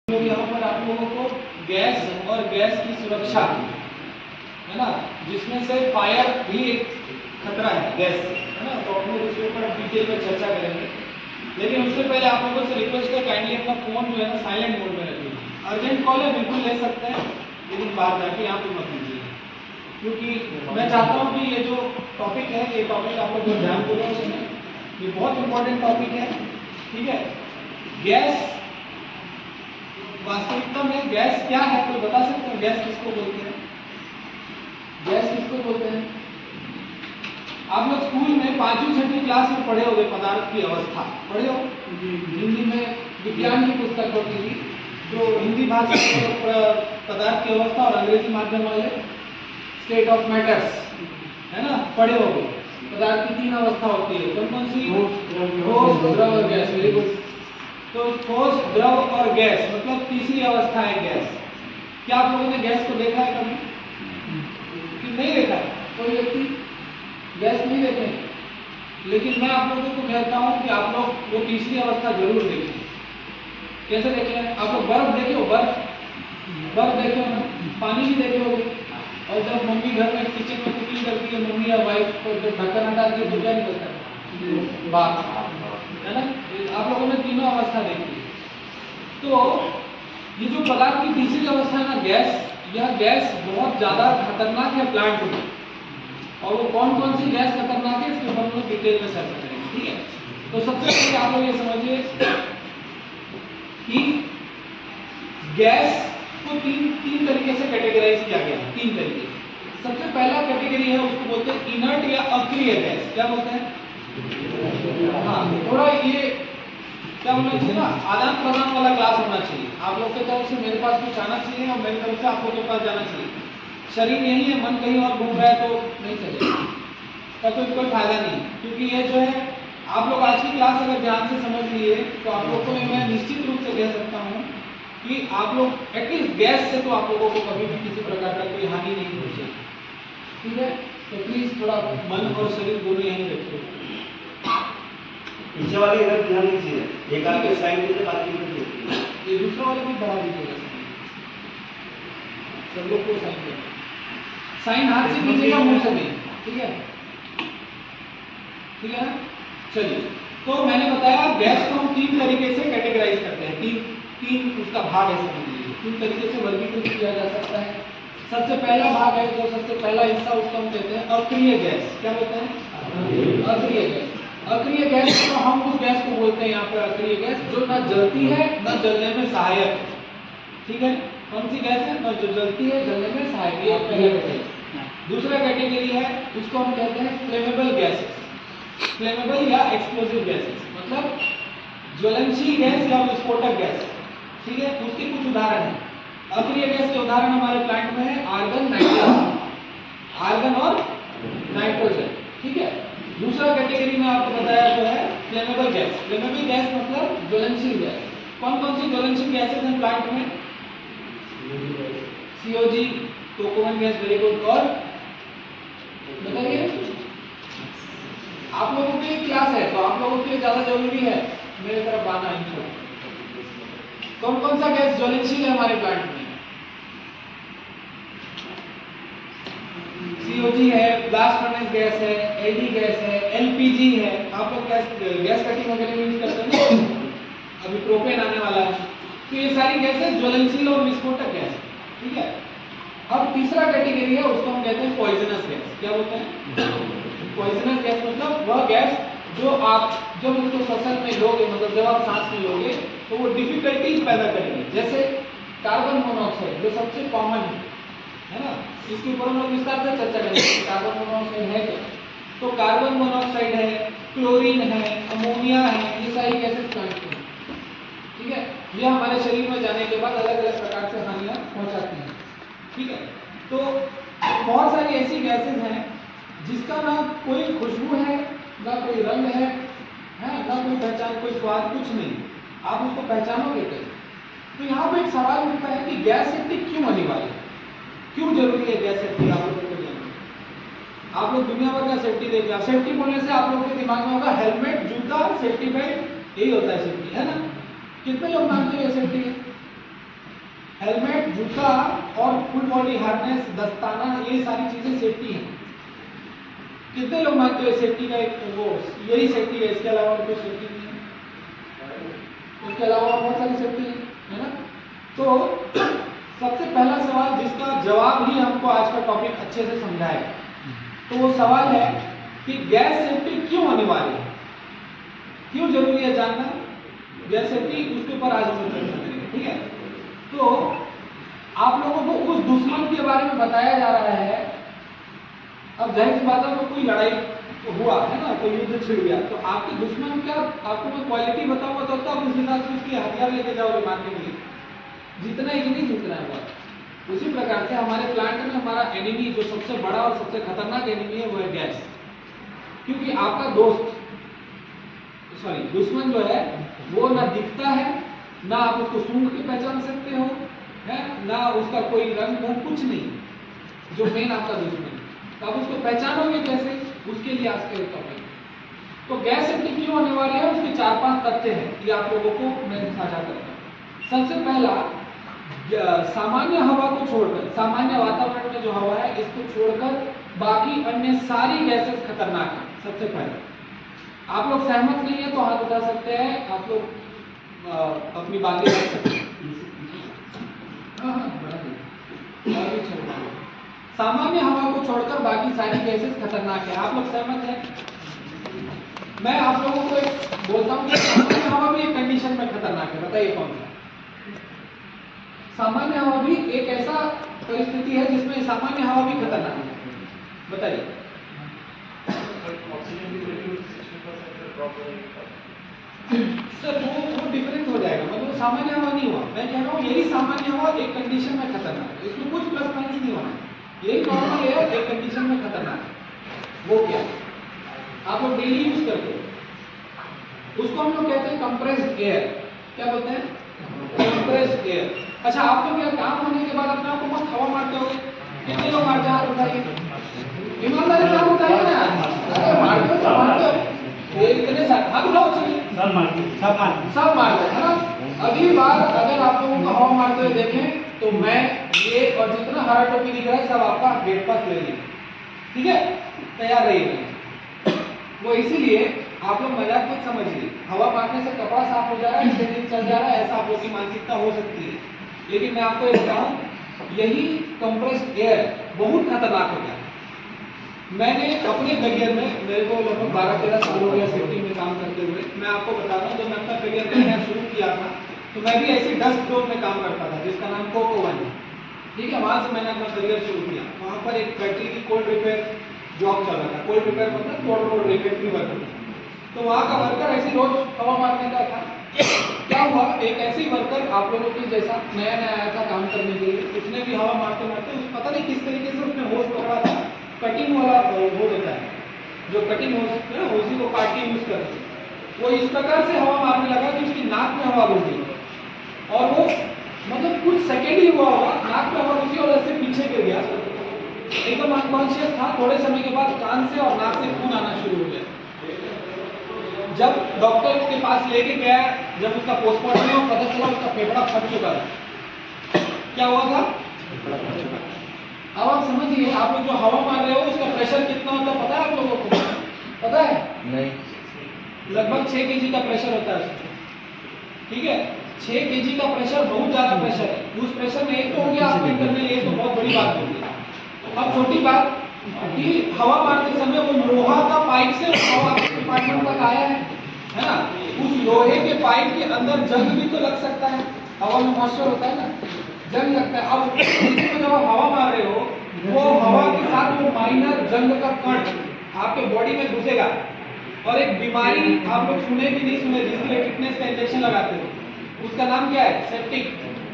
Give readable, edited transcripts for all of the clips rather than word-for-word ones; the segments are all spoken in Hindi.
तो यहाँ पर आप लोगों को गैस और गैस की सुरक्षा है ना, जिसमें से फायर भी एक खतरा है, गैस है ना, तो हम लोग उसके ऊपर डिटेल में चर्चा करेंगे। लेकिन उससे पहले आप लोगों से रिक्वेस्ट है, काइंडली अपना फोन जो है ना साइलेंट मोड में रखिए। अर्जेंट कॉल है बिल्कुल ले सकते हैं, लेकिन बाहर जाके यहाँ पे मत लीजिए, क्योंकि मैं चाहता हूँ कि ये जो टॉपिक है, ये टॉपिक आप लोग ध्यान पूर्वक सुने, ये बहुत इंपॉर्टेंट टॉपिक है। ठीक है, गैस वास्तविकता में गैस क्या है, तो बता सकते हैं गैस किसको बोलते हैं? गैस किसको बोलते हैं? आप लोग स्कूल में 5वीं 6वीं क्लास में पढ़े होंगे पदार्थ की अवस्था, पढ़े हो? हिंदी में विज्ञान की पुस्तक होती थी, जो हिंदी भाषा में पदार्थ की अवस्था और अंग्रेजी माध्यम वाले स्टेट ऑफ मैटर्स है ना, पढ़े होंगे। पदार्थ की 3 अवस्था होती है, कौन कौन सी? ठोस, द्रव और गैस। Very good. तो ठोस, द्रव और गैस मतलब तीसरी अवस्था है गैस। क्या आप लोगों ने गैस को देखा है कभी कि नहीं देखा है? कोई व्यक्ति गैस नहीं देखे, लेकिन मैं आप लोगों को कहता हूं कि आप लोग वो तीसरी अवस्था जरूर देखें। कैसे देखें? आप लोग बर्फ देखे हो? बर्फ देखे हो ना, पानी भी देखे होगे। और जब मम्मी घर में किचन में कुकिंग करती है, मम्मी या वाइफ को जब ढक्कन हटाती है तो क्या निकलता है? बात है ना। आप लोगों ने तीनों अवस्था देखी। तो ये जो पदार्थ की तीसरी अवस्था है ना गैस, यह गैस बहुत ज्यादा खतरनाक है प्लांट में। और वो कौन कौन सी गैस खतरनाक है इसके हम लोग डिटेल में चर्चा करेंगे। ठीक है, तो सबसे पहले आप लोग ये समझिए कि गैस को तीन तरीके से कैटेगराइज किया गया है। 3 तरीके। सबसे पहला कैटेगरी है, उसको बोलते हैं इनर्ट या अक्रिय गैस। क्या बोलते हैं? हाँ, थोड़ा ये क्या होना चाहिए ना, आदान प्रदान वाला क्लास होना चाहिए। आप लोग की तरफ से मेरे पास कुछ आना चाहिए और मेरी तरफ से आप लोगों के पास जाना चाहिए। शरीर यही है, मन कहीं और घूम रहा है तो नहीं चलेगा, का कोई फायदा नहीं। क्योंकि ये जो है, आप लोग आज की क्लास अगर ध्यान से समझ लिए तो आप लोग को मैं निश्चित रूप से कह सकता हूँ कि आप लोग एटलीस्ट गैस से तो आप लोगों को कभी भी किसी प्रकार का कोई हानि नहीं पहुंचेगी। ठीक है, तो प्लीज थोड़ा मन और शरीर दोनों यहीं रखिए। पीछे वाले इधर ध्यान दीजिए, एक आपके साइन दीजिए, बाकी इधर ये दूसरा वाला भी बढ़ा दीजिएगा, सब लोग को साइन करें। साइन हाथ से कीजिएगा, मुंह से नहीं। ठीक है, ठीक है ना। चलिए, तो मैंने बताया गैस को हम 3 तरीके से कैटेगराइज करते हैं। तीन उसका भाग है, समझ लीजिए। 3 तरीके से वर्गीकृत किया जा सकता है। सबसे पहला भाग है, जो सबसे पहला हिस्सा, उसको हम कहते हैं अक्रिय गैस। क्या बोलते हैं? अक्रिय गैस। अक्रिय गैस तो हम उस गैस को बोलते हैं यहाँ पर अक्रिय गैस, जो ना जलती है ना जलने में सहायक है। ठीक है, कौन सी गैस है? ना जो जलती है, जलने में सहायक। ये पहला कैटेगरी। दूसरा कैटेगरी है, उसको हम कहते हैं फ्लेमेबल गैसेस। फ्लेमेबल या एक्सप्लोसिव गैसेस मतलब ज्वलनशील गैस या विस्फोटक गैस। ठीक है, उसके कुछ उदाहरण हैं। अक्रिय गैस के उदाहरण हमारे प्लांट में है आर्गन, नाइट्रोजन, आर्गन और नाइट्रोजन। ठीक है, दूसरा कैटेगरी में आपको बताया जो है फ्लेमेबल गैस। फ्लेमेबल गैस मतलब ज्वलनशील गैस। कौन कौन सी ज्वलनशील गैसेस हैं प्लांट में? सीओजी, टोकोवन गैस। Very good. और बताइए, आप लोगों की क्लास है तो आप लोगों के लिए ज्यादा जरूरी है मेरे तरफ आना। इनको कौन कौन सा गैस ज्वलनशील है हमारे प्लांट में? सीओजी है, ब्लास्ट फर्नेस गैस है, एलडी गैस है, एलपीजी है। आप लोग गैस कटिंग वगैरह यूज करते हैं ना, अभी प्रोपेन आने वाला है। तो ये सारी गैसें ज्वलनशील और विस्फोटक गैस। ठीक है, अब तीसरा कैटेगरी है, उसको हम कहते हैं पॉइजनस गैस। क्या बोलते हैं? पॉइजनस गैस मतलब वह गैस जो आप जब उसको श्वसन में लोगे, मतलब जब आप सांस में लोगे तो वो डिफिकल्टीज पैदा करेंगे। जैसे कार्बन मोनोऑक्साइड जो सबसे कॉमन है ना, इसके ऊपर हम लोग विस्तार से चर्चा करेंगे कार्बन मोनोऑक्साइड है क्या। तो कार्बन मोनोऑक्साइड है, क्लोरीन है, अमोनिया है, ये सारी गैसेस प्लांट में। ठीक है, ये हमारे शरीर में जाने के बाद अलग अलग प्रकार से हानियां पहुंचाती हैं। ठीक है, तो बहुत सारी ऐसी गैसेस हैं जिसका ना कोई खुशबू है, ना कोई रंग है, ना कोई पहचान, कोई स्वाद, कुछ नहीं। आप उसको पहचानोगे कैसे? तो यहाँ पे एक सवाल उठता है कि गैस सेफ्टी क्यों अनिवार्य है, क्यों जरूरी है गैस सेफ्टी? आप लोगों को जानना। आप लोग दुनिया भर का सेफ्टी देखते हैं। सेफ्टी बोलने से आप लोगों के दिमाग में होगा हेलमेट, जूता, सेफ्टी बेल्ट, यही होता है सेफ्टी, है ना। कितने लोग मानते हैं सेफ्टी है? हेलमेट, जूता और फुल बॉडी हार्नेस, दस्ताना, ये सारी चीजें सेफ्टी है। कितने लोग मानते हो सेफ्टी का एक वो यही सेफ्टी है, इसके अलावा कोई सेफ्टी नहीं है? इसके अलावा बहुत सारी सेफ्टी है ना? तो सबसे पहला सवाल जिसका जवाब ही हमको आज का टॉपिक अच्छे से समझाएगा, तो वो सवाल है कि गैस सेफ्टी क्यों अनिवार्य है, क्यों जरूरी है जानना गैस सेफ्टी, उसके ऊपर आज हम चर्चा करेंगे। ठीक है, तो आप लोगों को उस दुश्मन के बारे में बताया जा रहा है। अब जाहिर सी बात है, कोई लड़ाई हुआ है ना, कोई युद्ध छिड़ गया, तो आपके दुश्मन का आपको मैं क्वालिटी बताऊंगा तो आप उस हिसाब से उसकी हथियार लेके जाओगे मारने के लिए, जीतना है कि नहीं जीतना है बात। उसी प्रकार से हमारे प्लांट में हमारा एनिमी जो सबसे बड़ा और सबसे खतरनाक एनिमी है वो है गैस। क्योंकि आपका दुश्मन जो है वो ना दिखता है, ना आप उसको सूंघ के पहचान सकते हो, है ना उसका कोई रंग ढंग कुछ नहीं। जो मेन आपका दुश्मन है, तो आप उसको पहचानोगे कैसे, उसके लिए आज के टॉपिक। तो गैस सेफ्टी क्यों अनिवार्य है, उसके 4-5 तथ्य हैं, ये आप लोगों को मैं साझा करता हूँ। सबसे पहला, सामान्य हवा को छोड़कर, सामान्य वातावरण में जो हवा है इसको छोड़कर बाकी अन्य सारी गैसेस खतरनाक है। सबसे पहले आप लोग सहमत नहीं है तो हाथ उठा सकते हैं, आप लोग अपनी बातें रख सकते हैं। सामान्य हवा को छोड़कर बाकी सारी गैसेस खतरनाक है, आप लोग सहमत हैं? मैं आप लोगों को एक बोलता हूँ कि सामान्य हवा भी एक कंडीशन में खतरनाक है, बताइए कौन सा? सामान्य हवा भी एक ऐसा परिस्थिति है जिसमें सामान्य हवा भी खतरनाक है, बताइए। सर वो डिफरेंट हो जाएगा, मतलब सामान्य हवा नहीं हुआ, मैं कह रहा हूँ यही सामान्य हवा एक कंडीशन में खतरनाक है, इसमें कुछ प्लस माइनस नहीं होना, यही नॉर्मल एयर एक कंडीशन में खतरनाक है। वो क्या आप लोग डेली यूज करते हो, उसको हम लोग कहते हैं कंप्रेस्ड एयर। क्या बोलते हैं? Compressed air. अच्छा, आप लोग क्या काम होने के बाद अपने आप को मस्त हवा मारते हो? कितने लोग मारते हैं? हाथ उठाइए, ईमानदारी से हाथ उठाइए ना। अरे मारते हो तो मारते हो, ये इतने सारे हाथ उठाओ, चलिए सब मारते हैं ना। अगली बार अगर आप लोगों को हवा मारते हुए देखें तो मैं ये और जितना हरा टोपी दिख रहा है सब आपका गेट पास ले लेंगे, ठीक है? तैयार रहिए। वो इसीलिए आप लोग मजाक मत समझिए, हवा मारने से कपड़ा साफ हो जा रहा है, शरीर चल जा रहा है, ऐसा आप लोग की मानसिकता हो सकती है। लेकिन मैं आपको एक बताऊं, यही कंप्रेस्ड एयर बहुत खतरनाक होता है। मैंने अपने करियर में, मेरे को लगभग 12-13 साल हो गया सेफ्टी में काम करते हुए, मैं आपको बता रहा हूँ, जब मैं अपना करियर करना शुरू किया था तो मैं भी ऐसी डस्ट जोन में काम करता था जिसका नाम कोको वन है, ठीक है? वहां से मैंने अपना करियर शुरू किया। वहां पर एक फैक्ट्री की कोल्ड रिपेयर जॉब चल रहा था, कोल्ड रिपेयर मतलब तोड़ रिपेयर वर्कर। तो वहाँ का वर्कर ऐसे रोज हवा मारने का था। क्या हुआ, एक ऐसे ही वर्कर आप लोगों के जैसा नया नया आया था काम करने के लिए, उसने भी हवा मारते मारते पता नहीं किस तरीके से उसने होश पकड़ा था, कटिंग वाला हो देता है जो कटिंग होश है ना, उसी को काट के यूज करते हैं। वो इस प्रकार से हवा मारने लगा कि उसकी नाक में हवा घुस गई, और वो मतलब कुछ सेकेंड ही हुआ होगा, नाक में हवा घुसी और ऐसे पीछे गिर गया, एकदम अनकॉन्शियस था। थोड़े समय के बाद कान से और नाक से खून आना शुरू हो गया। जब डॉक्टर के पास लेके गया, जब उसका पोस्टमार्टम हुआ, पता चला उसका फेफड़ा फट चुका था। क्या हुआ था? अब आप समझिए, आप लोग जो हवा मार रहे हो उसका प्रेशर कितना होता है पता है आप लोगों को? पता है? नहीं। लगभग 6 kg का प्रेशर होता है उसका, ठीक है? 6 kg का प्रेशर बहुत ज्यादा प्रेशर है। उस प्रेशर में एक तो हो गया आपके करने लिए, तो बहुत बड़ी बात होगी। अब छोटी बात कि हवा मारते समय वो लोहा का पाइप से हवा डिपार्टमेंट तक आया है ना? उस लोहे के पाइप के अंदर जंग भी तो लग सकता है, हवा में मॉइस्चर होता है ना, जंग लगता है। अब तो जब आप हवा मार रहे हो, वो हवा के साथ वो माइनर जंग का कण आपके बॉडी में घुसेगा, और एक बीमारी आप लोग सुने कि नहीं सुने, जिसके लिए टिटनेस का इंजेक्शन लगाते हो, उसका नाम क्या है? सेप्टिक।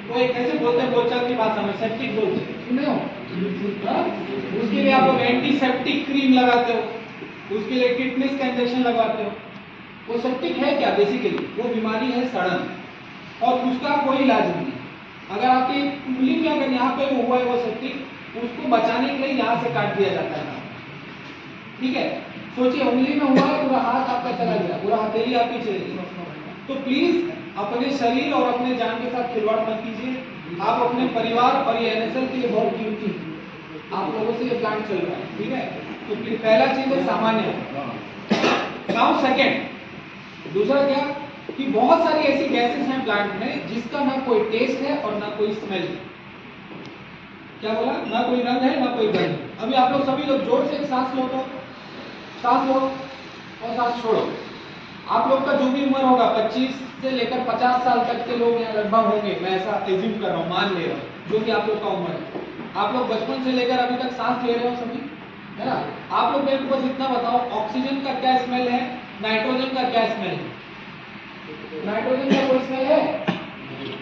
वो एक कैसे बोलते हैं बोलचाल की भाषा में, सेप्टिक बोलते हैं, सुने हो? उसके लिए आप लोग एंटीसेप्टिक क्रीम लगाते हो, उसके लिए टिटनेस का इंजेक्शन लगाते हो। वो सेप्टिक है क्या? बेसिकली वो बीमारी है सड़न, और उसका कोई इलाज नहीं। अगर आपकी उंगली में अगर यहाँ पे हुआ है वो सेप्टिक, उसको बचाने के लिए यहाँ से काट दिया जाता है, ठीक है? सोचिए उंगली में हुआ है, पूरा हाथ आपका चला गया, पूरा हथेली आपकी चली गई। तो प्लीज अपने शरीर और अपने जान के साथ खिलवाड़ मत कीजिए, आप अपने परिवार और ये एनएसएल के लिए बहुत कीमती है। आप लोगों से ये प्लांट चल रहा है, ठीक है। तो फिर पहला चीज है सामान्य। नाउ सेकंड, दूसरा क्या कि बहुत सारी ऐसी गैसेस हैं प्लांट में जिसका ना कोई टेस्ट है और ना कोई स्मेल है। क्या बोला? ना कोई रंग है ना कोई गंध। अभी आप लोग सभी लोग जोर से एक सांस लो, तो सांस लो और सांस छोड़ो। आप लोग का जो भी उम्र होगा 25 से लेकर 50 साल तक के लोग यहाँ लगभग होंगे, मैं ऐसा एज्यूम कर रहा हूँ, मान ले रहा हूँ, जो कि आप लोग का उम्र है। आप लोग बचपन से लेकर अभी तक सांस ले रहे हो सभी, है ना। आप लोग मेरे को बस इतना बताओ, ऑक्सीजन का क्या स्मेल है, नाइट्रोजन का क्या स्मेल है? नाइट्रोजन का कोई स्मेल है?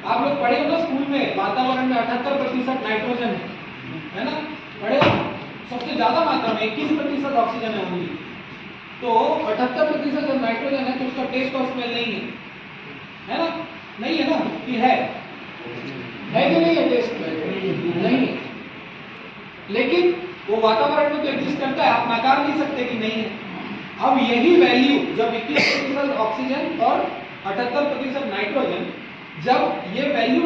आप लोग पढ़े हो ना स्कूल में, वातावरण में 78% नाइट्रोजन है ना, पढ़े हो? सबसे ज्यादा मात्रा में 21% ऑक्सीजन है ओनली। तो 78% जब नाइट्रोजन है तो उसका टेस्ट और स्मेल नहीं है ना? नहीं है ना? कि है कि नहीं है? टेस्ट नहीं है, लेकिन वो वातावरण में तो एग्जिस्ट करता है, आप नकार नहीं सकते कि नहीं है। अब यही वैल्यू जब 21% ऑक्सीजन और 78% नाइट्रोजन, जब ये वैल्यू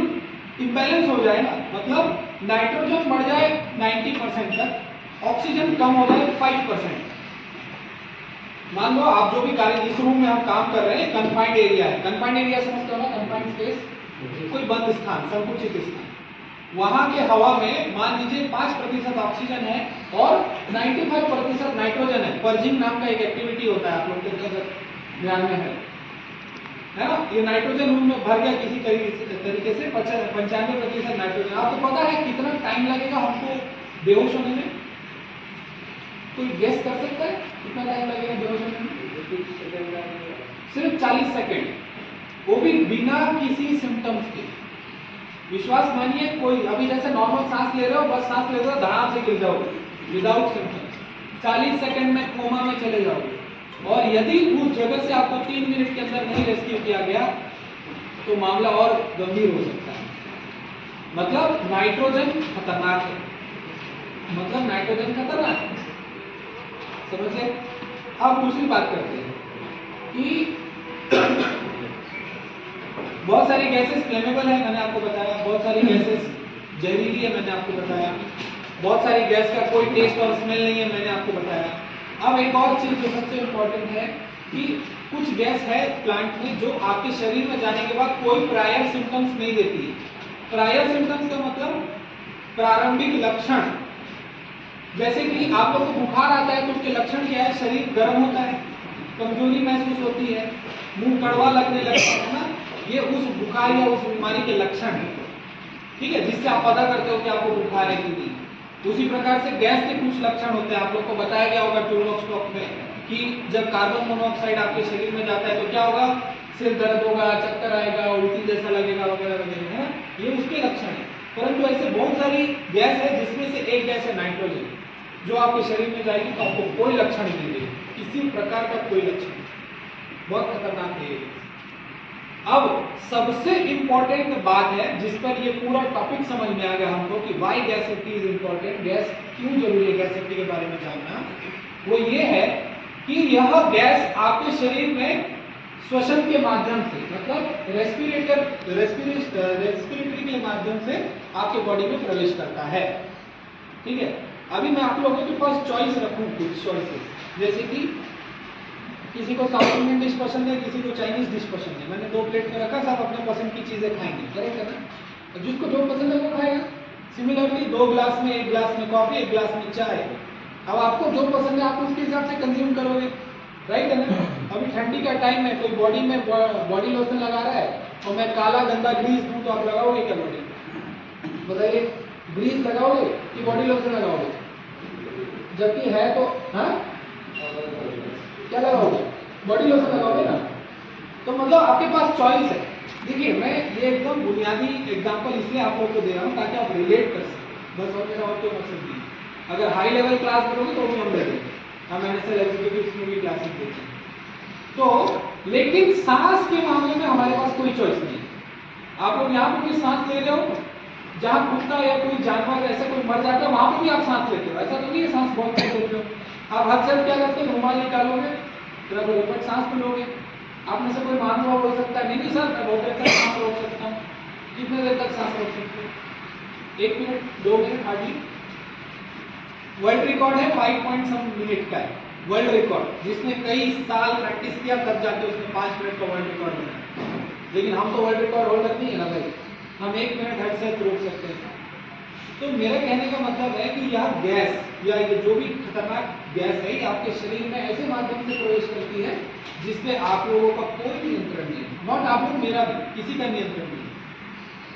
इम्बैलेंस हो जाए ना, मतलब नाइट्रोजन बढ़ जाए 90% तक, ऑक्सीजन कम हो जाए 5%। मान लो आप जो भी कार्य, इस रूम में हम काम कर रहे हैं, कन्फाइंड एरिया है। कन्फाइंड एरिया समझते हो ना? कन्फाइंड स्पेस, कोई बंद स्थान, संकुचित स्थान। वहां के हवा में मान लीजिए 5% ऑक्सीजन है और 95% नाइट्रोजन है। पर्जिंग नाम का एक एक्टिविटी होता है, आप लोग के ध्यान में है ना? ये नाइट्रोजन रूम में भर गया किसी तरीके से 95% नाइट्रोजन। आपको पता है कितना टाइम लगेगा हमको बेहोश होने में? कोई गेस कर सकता है कितना टाइम लगेगा बेहोश होने में? सिर्फ 40 सेकेंड, वो भी बिना किसी सिम्टम्स के। विश्वास मानिए, कोई अभी जैसे नॉर्मल सांस ले रहे हो, बस सांस ले रहे हो, धड़ाम से गिर जाओगे विदाउट सिम्टम्स, 40 सेकेंड में कोमा में चले जाओगे। और यदि उस जगह से आपको 3 मिनट के अंदर नहीं रेस्क्यू किया गया तो मामला और गंभीर हो सकता है। मतलब नाइट्रोजन खतरनाक है, मतलब नाइट्रोजन खतरनाक है, समझे? अब दूसरी बात करते हैं कि बहुत सारी गैसेस फ्लेमेबल है, मैंने आपको बताया। बहुत सारी गैसेस जहरीली है, मैंने आपको बताया। बहुत सारी गैस का कोई टेस्ट और स्मेल नहीं है, मैंने आपको बताया। अब एक और चीज जो सबसे इम्पोर्टेंट है कि कुछ गैस है प्लांट में जो आपके शरीर में जाने के बाद कोई प्रायर सिम्टम्स नहीं देती है। प्रायर सिम्टम्स का मतलब प्रारंभिक लक्षण। जैसे कि आप लोग को बुखार आता है तो उसके लक्षण क्या है? शरीर गर्म होता है, कमजोरी महसूस होती है, मुंह कड़वा लगने लगता है ना, ये उस बुखार या उस बीमारी के लक्षण है, ठीक है, जिससे आप पता करते हो कि आपको बुखार है कि नहीं। उसी प्रकार से गैस के कुछ लक्षण होते हैं, आप लोग को बताया गया होगा टूल बॉक्स टॉक में कि जब कार्बन मोनोऑक्साइड आपके शरीर में जाता है तो क्या होगा? सिर दर्द होगा, चक्कर आएगा, उल्टी जैसा लगेगा वगैरह वगैरह, है ना, ये उसके लक्षण है। परंतु ऐसे बहुत सारी गैस है जिसमें से एक गैस है नाइट्रोजन, जो आपके शरीर में जाएगी तो आपको कोई लक्षण नहीं देगी, किसी प्रकार का कोई लक्षण। बहुत खतरनाक है ये। अब सबसे इंपॉर्टेंट बात है जिस पर ये पूरा टॉपिक समझ में आ गया हमको कि why gas safety is important, gas क्यों जरूरी है, गैस सेफ्टी के बारे में जानना, वो ये है कि यह गैस आपके शरीर में श्वसन के माध्यम से, मतलब रेस्पिरेटरी के माध्यम से आपके बॉडी में प्रवेश करता है, ठीक है। अभी मैं आप लोगों के पास चॉइस रखूं, कुछ चॉइसेस, जैसे कि किसी को साउथ इंडियन डिश पसंद है, किसी को चाइनीज डिश पसंद है, मैंने 2 प्लेट में रखा, सब अपने पसंद की चीजें खाएंगे, करेक्ट है ना? जिसको जो पसंद है वो खाएगा। सिमिलरली 2 ग्लास में, 1 ग्लास में कॉफी, 1 ग्लास में चाय, अब आपको जो पसंद है आप उसके हिसाब से कंज्यूम करोगे, राइट है ना? अभी ठंडी का टाइम है, कोई बॉडी में बॉडी लोशन लगा रहा है और मैं काला गंदा ग्रीस दूं तो आप लगाओगे क्या बॉडी? बताइए, ग्रीस लगाओगे कि बॉडी लोशन लगाओगे? जबकि है तो हाँ, क्या लगाओगे? बॉडी लोशन लगाओगे ना। तो मतलब आपके पास चॉइस है। देखिए, मैं ये एकदम बुनियादी एग्जांपल इसलिए आप लोगों को दे रहा हूँ ताकि आप रिलेट कर सकें, बस। और मेरा और कोई मकसद नहीं। अगर हाई लेवल क्लास करोगे तो भी हम देंगे, हम एनएसएल एग्जीक्यूटिव्स में भी क्लासेस देते हैं। तो लेकिन सांस के मामले में हमारे पास कोई चॉइस नहीं है। आप लोग यहाँ पर भी सांस ले रहे हो, जहाँ कुत्ता या कोई जानवर ऐसा कोई मर जाता है वहां पर भी आप सांस लेते हो, ऐसा तो नहीं है सांस बहुत कम लेते हो। आप हर समय क्या करते हो? रुमाल निकालोगे, रबड़ सांस में लोगे। आप में से कोई महानुभाव हो सकता है, नहीं सर मैं बहुत अच्छा सांस रोक सकता हूँ, कितने देर तक सांस रोक सकते हैं? 1 minute, 2 minute hardly. World record है 5 पॉइंट सम मिनट का है वर्ल्ड रिकॉर्ड, जिसने कई साल प्रैक्टिस किया तब जाके उसने 5 मिनट का वर्ल्ड रिकॉर्ड बनाया। लेकिन हम तो वर्ल्ड रिकॉर्ड होल्डर नहीं है ना भाई, हम 1 मिनट हट से रोक सकते हैं। तो मेरे कहने का मतलब है कि यह गैस या ये जो भी खतरनाक गैस है, ये आपके शरीर में ऐसे माध्यम से प्रवेश करती है जिसपे आप लोगों का कोई नियंत्रण नहीं है, नॉट आप लोग, मेरा भी, किसी का नियंत्रण नहीं है।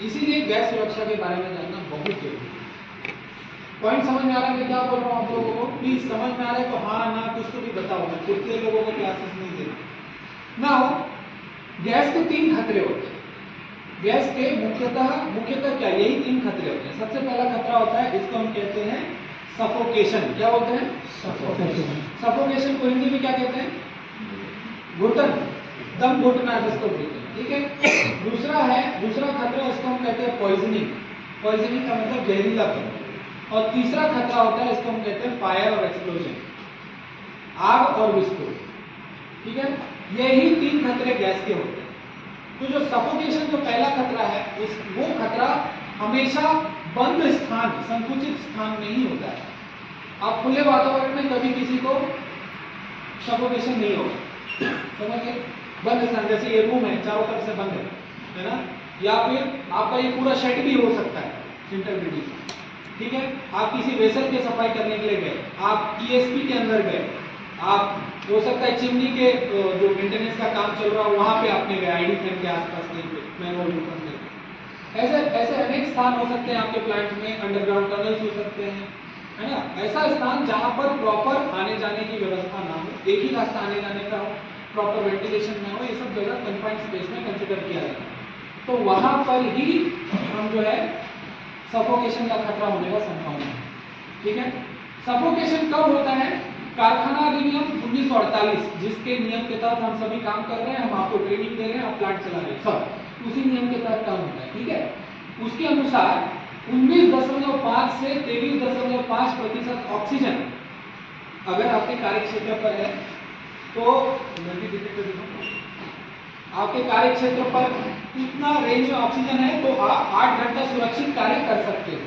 इसीलिए गैस सुरक्षा के बारे में जानना बहुत जरूरी है। पॉइंट समझ में आ रहा है मैं क्या बोल रहा हूँ आप लोगों को? प्लीज समझ में आ रहा है तो हाँ ना कुछ तो भी बताओ, मैं कुछ लोगों को क्लासेस नहीं दे रहा। ना गैस के 3 खतरे होते हैं। गैस के मुख्यतः क्या, यही 3 खतरे होते हैं। सबसे पहला खतरा होता है, इसको हम कहते हैं सफोकेशन। क्या बोलते हैं? सफोकेशन। सफोकेशन को हिंदी में क्या कहते हैं? घुटन, दम घुटना जिसको बोलते हैं, ठीक है। दूसरा खतरा, इसको हम कहते हैं पॉइजनिंग। पॉइजनिंग का मतलब जहरीलापन। और तीसरा खतरा होता है, इसको हम कहते हैं फायर और एक्सप्लोजन, आग और विस्फोट, ठीक है। यही 3 खतरे गैस के होते हैं। तो जो सफोकेशन जो पहला खतरा है, वो खतरा हमेशा बंद स्थान, संकुचित स्थान में ही होता है। आप खुले वातावरण में कभी किसी को सफोकेशन नहीं होगा, समझिए। बंद स्थान, जैसे ये रूम है, चारों तरफ से बंद है ना, या फिर आपका ये पूरा शेड भी हो सकता है, सेंट्रल बिल्डिंग, ठीक है। आप किसी वेसल की सफाई करने के लिए गए, आप ईएसपी के अंदर गए, आप हो सकता है चिमनी के जो मेंटेनेंस का काम चल रहा हो वहां पे आपने गए, आईडी फ्रेम के आसपास कहीं पे, मैनुअल रूप में। ऐसे अनेक स्थान हो सकते हैं आपके प्लांट में, अंडरग्राउंड टनल्स हो सकते हैं, है ना। ऐसा स्थान जहां पर प्रॉपर आने जाने की व्यवस्था ना हो, एक ही रास्ता आने जाने का हो, प्रॉपर वेंटिलेशन ना हो, ये सब जगह कन्फाइंड स्पेस में कंसिडर किया जाता है। तो वहां पर ही हम जो है सफोकेशन का खतरा होने का संभावना है, ठीक है। सफोकेशन कब होता है? कारखाना अधिनियम 1948, जिसके नियम के तहत हम सभी काम कर रहे हैं, हम आपको ट्रेनिंग दे रहे हैं, आप प्लांट चला रहे हैं, सब उसी नियम के तहत काम होता है, ठीक है। उसके अनुसार 19.5 से 23.5% ऑक्सीजन अगर आपके कार्य क्षेत्र पर है तो आपके कार्य क्षेत्र पर इतना रेंज में ऑक्सीजन है तो आप 8 घंटा सुरक्षित कार्य कर सकते हैं।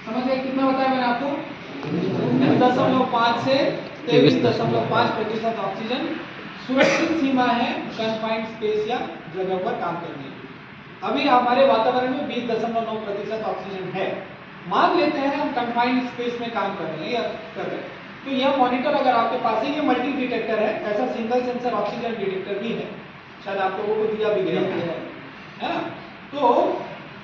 समझ गए कितना बताया मैंने आपको? 19.5 से 23.5% ऑक्सीजन सुरक्षित सीमा है कन्फाइंड स्पेस या जगह पर काम करने की। अभी हमारे वातावरण में 20.9% ऑक्सीजन है, मान लेते हैं हम कन्फाइंड स्पेस में काम कर रहे हैं या कर रहे हैं, तो यह मॉनिटर अगर आपके पास है, ये मल्टी डिटेक्टर है, ऐसा सिंगल सेंसर ऑक्सीजन डिटेक्टर भी है, शायद आप लोगों को दिया भी गया है ना। तो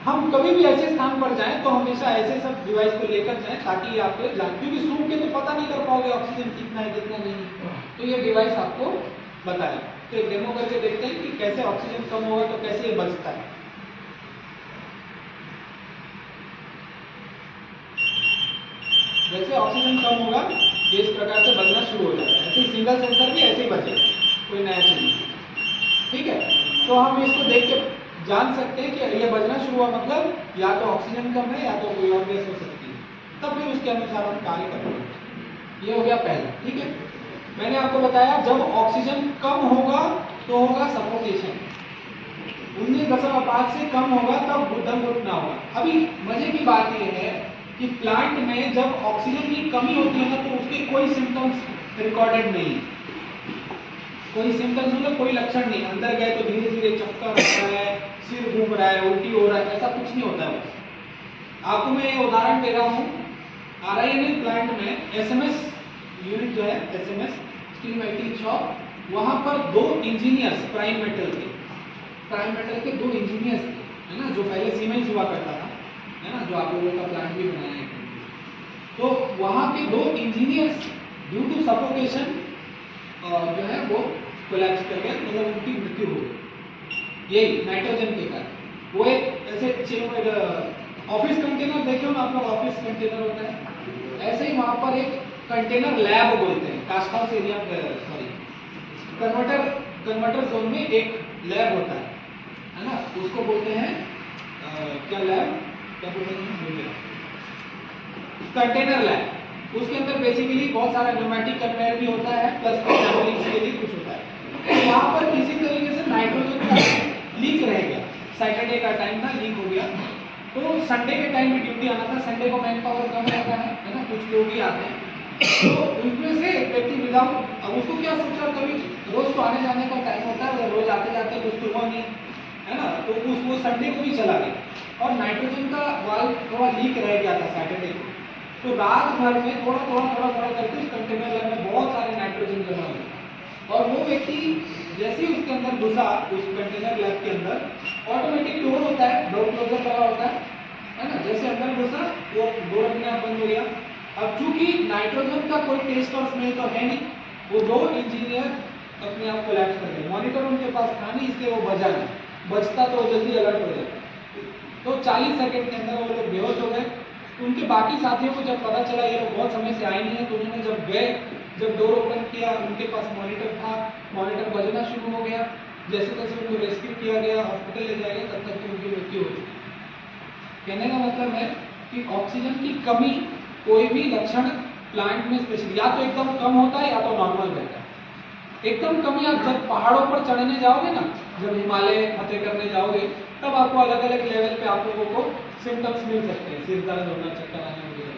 हम कभी भी ऐसे स्थान पर जाएं तो हमेशा ऐसे सब डिवाइस को लेकर जाएं ताकि आपको जान, क्योंकि सूंघ के तो पता नहीं कर पाओगे ऑक्सीजन कितना है कितना नहीं, तो ये डिवाइस आपको बताए। तो एक डेमो करके देखते हैं कि कैसे ऑक्सीजन कम होगा तो कैसे ये बचता है। जैसे ऑक्सीजन कम होगा ये इस प्रकार से बचना शुरू हो जाता है, ऐसे ही सिंगल सेंसर भी ऐसे ही बचेगा, कोई नया चीज नहीं, ठीक है। तो हम इसको देख के जान सकते हैं कि ये बजना शुरू हुआ, मतलब या तो ऑक्सीजन कम है या तो कोई और गैस हो सकती है, तब फिर उसके अनुसार हम कार्य करेंगे। ये हो गया पहला, ठीक है। मैंने आपको बताया जब ऑक्सीजन कम होगा तो होगा सफोकेशन, 19.5 से कम होगा तब दम घुटना होगा। अभी मजे की बात यह है कि प्लांट में जब ऑक्सीजन की कमी होती है ना तो उसके कोई सिम्टम्स रिकॉर्डेड नहीं है, कोई सिम्टम्स मतलब कोई लक्षण नहीं, अंदर गए तो धीरे धीरे चक्कर हो रहा है, सिर घूम रहा है, उल्टी हो रहा है, ऐसा कुछ नहीं होता है। आपको मैं ये उदाहरण दे रहा हूँ, RINL प्लांट में SMS यूनिट जो है, SMS स्टील मेल्टिंग शॉप, वहां पर 2 इंजीनियर्स प्राइम मेटल के 2 इंजीनियर्स थे, है ना, जो पहले सीमेंस हुआ करता था, है ना, जो आप लोगों का प्लांट भी बनाया है। तो वहां के 2 इंजीनियर्स ड्यू टू सफोकेशन जो है वो कोलैप्स कर गए, मतलब उनकी मृत्यु हो गई, यही नाइट्रोजन के कारण। वो एक ऐसे ऑफिस कंटेनर देखे हो ना आप लोग, ऑफिस कंटेनर होता है, ऐसे ही वहां पर एक कंटेनर लैब बोलते हैं, cast house area, sorry converter zone में एक लैब होता है ना, उसको बोलते हैं क्या लैब, क्या बोलते हैं, कंटेनर लैब। उसके अंदर बेसिकली बहुत सारा न्यूमेटिक कन्वेयर भी होता है, प्लस के लिए कुछ होता है। तो वहां पर किसी तरीके से नाइट्रोजन का लीक रह गया, सैटरडे का टाइम था, लीक हो गया, तो संडे के टाइम भी ड्यूटी आना था। संडे को मैन पावर कम रहता है ना, कुछ लोग ही आते हैं, तो उनमें से एक व्यक्ति विदाउट, अब उसको क्या सोचा, कभी रोज तो आने जाने का टाइम होता है, अगर रोज आते जाते कुछ तो हुआ नहीं है ना, तो वो संडे को भी चला गया, और नाइट्रोजन का वाल्व थोड़ा लीक रह गया था सैटरडे को, तो रात भर में थोड़ा करके उस कंटेनर में बहुत सारे नाइट्रोजन जमा हुए, और वो व्यक्ति जैसे ही उसके अंदर घुसा, उस कंटेनर लैब के अंदर, ऑटोमेटिक डोर होता है, डोर क्लोजर लगा होता है ना, जैसे अंदर घुसा वो डोर अपने आप बंद हो गया। अब चूंकि नाइट्रोजन का कोई टेस्ट और स्मेल तो है नहीं, वो दो इंजीनियर अपने आप कोलैप्स कर गए, मॉनिटर उनके पास था नहीं, इसलिए वो बजा नहीं, बचता तो जल्दी अलर्ट हो जाता, तो 40 सेकंड के अंदर वो लोग बेहोश हो गए। तो उनके बाकी साथियों को जब पता चला ये लोग बहुत समय से आए नहीं है, तो उन्होंने जब गए, जब डोर ओपन किया, उनके पास मॉनिटर था, मॉनिटर बजना शुरू हो गया, जैसे तैसे उनको रेस्क्यू किया गया, हॉस्पिटल ले जाया गया, तब तक उनकी मृत्यु हो गई। कहने का मतलब है कि ऑक्सीजन की कमी कोई भी लक्षण प्लांट में स्पेशली या तो एकदम कम होता है या तो नॉर्मल रहता है। एकदम कमी आप जब पहाड़ों पर चढ़ने जाओगे ना, जब हिमालय फतेह करने जाओगे, तब आपको अलग अलग लेवल पे आप लोगों को सिम्टम्स मिल सकते हैं, सिर दर्द होना, चक्कर आने वगैरह,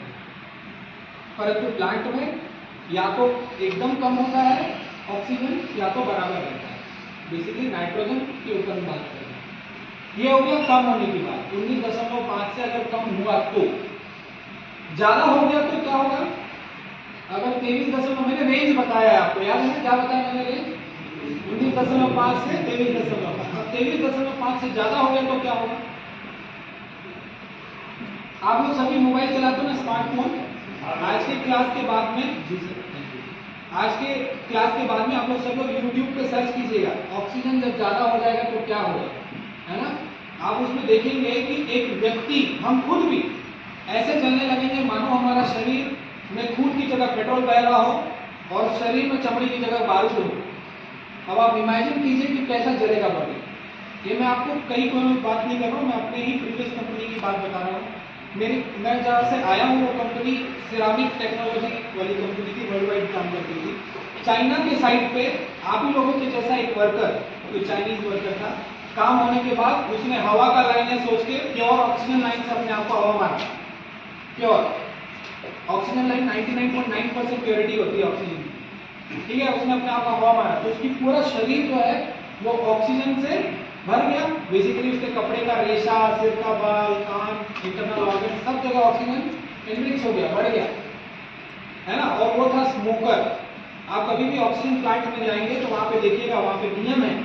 परंतु प्लांट में या तो एकदम कम होता है ऑक्सीजन या तो बराबर रहता है। बेसिकली नाइट्रोजन के ऊपर बात कर रहे हैं। ये हो गया कम होने की बात। 19.5 से अगर कम हुआ तो, ज्यादा हो गया तो क्या होगा, अगर 23 मैंने रेंज बताया है आपको, याद है ना क्या बताया मैंने रेंज, 19.5 से 23.5। 23.5 से ज्यादा हो गया तो क्या होगा, आप लोग सभी मोबाइल चलाते हो ना, स्मार्टफोन, आज के क्लास के बाद में, जी सर, आज के क्लास के बाद में आप लोग सब लोग यूट्यूब पे सर्च कीजिएगा, ऑक्सीजन जब ज्यादा हो जाएगा तो क्या होगा, है ना। आप उसमें देखेंगे कि एक व्यक्ति, हम खुद भी ऐसे चलने लगेंगे मानो हमारा शरीर में खून की जगह पेट्रोल बह रहा हो और शरीर में चमड़ी की जगह बारूद हो। अब आप इमेजिन कीजिए कि कैसा जलेगा बॉडी। ये मैं आपको कई कोई बात नहीं कर रहा हूँ, मैं अपने ही प्रीवियस कंपनी की बात बता रहा हूँ। मैं जहाँ से आया हूँ वो कंपनी सिरामिक टेक्नोलॉजी वाली कंपनी थी, वर्ल्ड वाइड काम करती थी। चाइना के साइड पे आप ही लोगों के जैसा एक वर्कर, जो चाइनीज वर्कर था, काम होने के बाद उसने हवा का लाइन है सोच के प्योर ऑक्सीजन लाइन से अपने आप को हवा मारा। प्योर ऑक्सीजन लाइन 99.9% प्योरिटी होती है ऑक्सीजन, ठीक है, उसने अपने आप को हवा मारा, तो उसकी पूरा शरीर जो है वो ऑक्सीजन से भर गया। बेसिकली उसके कपड़े का रेशा, सिर का बाल, कान, इंटरनल ऑर्गन, सब जगह ऑक्सीजन इनरिच हो गया, बढ़ गया, है ना। और वो था स्मोकर। आप कभी भी ऑक्सीजन प्लांट में जाएंगे तो वहां पे देखिएगा, वहां पे नियम है,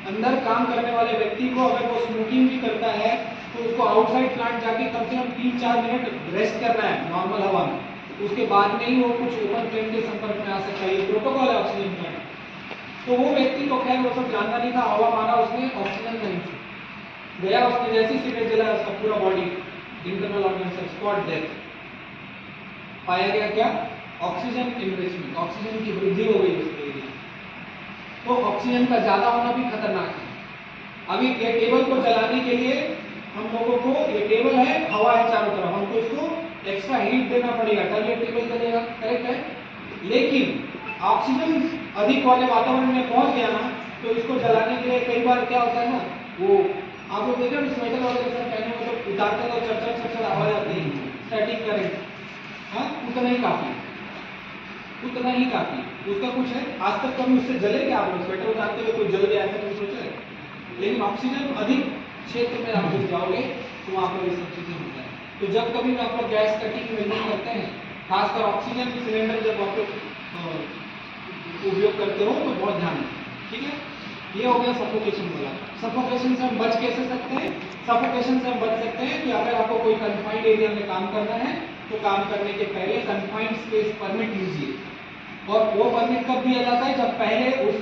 अंदर काम करने वाले व्यक्ति को अगर वो स्मोकिंग भी करता है तो उसको आउटसाइड प्लांट जाके कम से कम 3-4 मिनट रेस्ट करना है नॉर्मल हवा में, उसके बाद में ही वो कुछ ओपन फ्लेम के संपर्क में आ सकता है। ये प्रोटोकॉल है ऑक्सीजन प्लांट। तो वो व्यक्ति तो खैर वो सब जानता नहीं था, हवा मारा उसने, ऑक्सीजन नहीं थी, गया, उसने जैसी सिगरेट जला उसका पूरा बॉडी, इंटरनल ऑर्गन सब स्पॉट डेथ। पाया गया क्या, ऑक्सीजन इनरिचमेंट, ऑक्सीजन की वृद्धि हो गई उसके एरिया। तो ऑक्सीजन का ज्यादा होना भी खतरनाक है। अभी ये टेबल को जलाने के लिए हम लोगों को, ये टेबल है, हवा है चारों तरफ, हमको इसको एक्स्ट्रा हीट देना पड़ेगा तब ये टेबल जलेगा, करेक्ट है। लेकिन ऑक्सीजन अधिक वाले वातावरण में पहुंच गया ना, तो इसको जलाने के लिए कई बार क्या होता है ना, वो आप लोग देखे स्वेटर वगैरह सब पहने हुए तो उतारते तो चर आवाज आती है, स्टैटिक करंट, हाँ, उतना ही काफी, उतना ही काफी। उसका कुछ है, आज तक कभी उससे जले क्या आप लोग, स्वेटर उतारते हुए कोई जल गया ऐसा कुछ सोचा है? लेकिन ऑक्सीजन अधिक क्षेत्र में आप लोग जाओगे तो वहाँ पर ये सब चीजें होता है। तो जब कभी आप लोग गैस कटिंग वेल्डिंग करते हैं, खासकर ऑक्सीजन सिलेंडर जब आप लोग उपयोग करते हो तो बहुत ध्यान रखें, ठीक है। ये हो गया सफोकेशन वाला। सफोकेशन से हम बच कैसे सकते हैं, सफोकेशन से हम बच सकते हैं कि अगर आपको कोई कन्फाइंड एरिया में काम करना है तो काम करने के पहले कन्फाइंड स्पेस परमिट लीजिए। और वो परमिट कब दिया जाता है, जब पहले उस